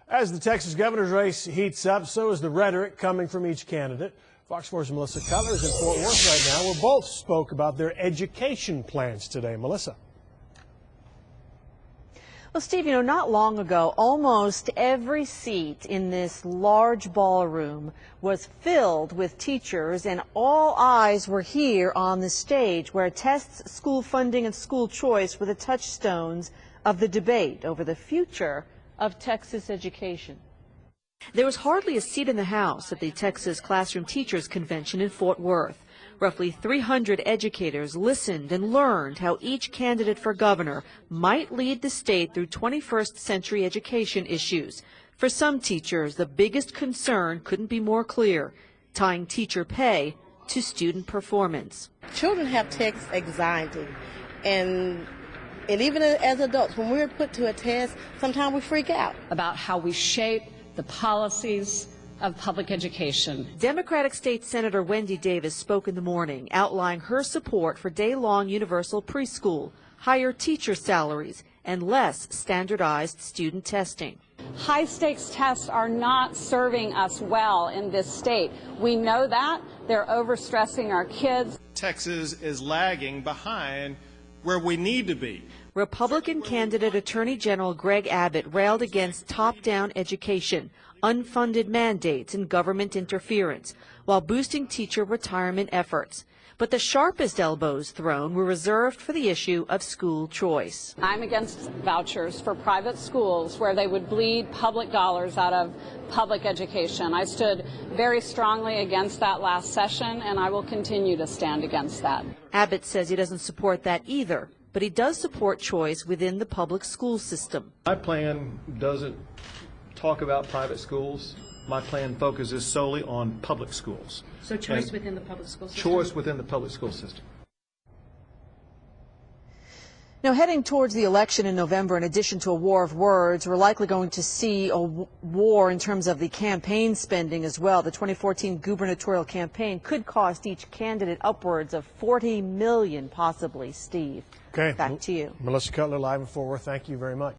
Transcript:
As the Texas governor's race heats up, so is the rhetoric coming from each candidate. Fox 4's Melissa Cutler is in Fort Worth right now, where both spoke about their education plans today. Melissa. Well, Steve, not long ago, almost every seat in this large ballroom was filled with teachers, and all eyes were here on the stage where tests, school funding, and school choice were the touchstones of the debate over the future of Texas education. There was hardly a seat in the House at the Texas Classroom Teachers Convention in Fort Worth. Roughly 300 educators listened and learned how each candidate for governor might lead the state through 21st century education issues. For some teachers, the biggest concern couldn't be more clear, tying teacher pay to student performance. Children have text anxiety, and even as adults, when we're put to a test, sometimes we freak out. About how we shape the policies of public education. Democratic State Senator Wendy Davis spoke in the morning, outlining her support for day-long universal preschool, higher teacher salaries, and less standardized student testing. High-stakes tests are not serving us well in this state. We know that. They're overstressing our kids. Texas is lagging behind where we need to be. Republican candidate Attorney General Greg Abbott railed against top-down education, unfunded mandates, and government interference, while boosting teacher retirement efforts. But the sharpest elbows thrown were reserved for the issue of school choice. I'm against vouchers for private schools where they would bleed public dollars out of public education. I stood very strongly against that last session, and I will continue to stand against that. Abbott says he doesn't support that either, but he does support choice within the public school system. My plan doesn't talk about private schools. My plan focuses solely on public schools. So choice within the public school system? Choice within the public school system. Now, heading towards the election in November, in addition to a war of words, we're likely going to see a war in terms of the campaign spending as well. The 2014 gubernatorial campaign could cost each candidate upwards of $40 million, possibly. Steve, okay, back to you. Melissa Cutler, live in Fort Worth. Thank you very much.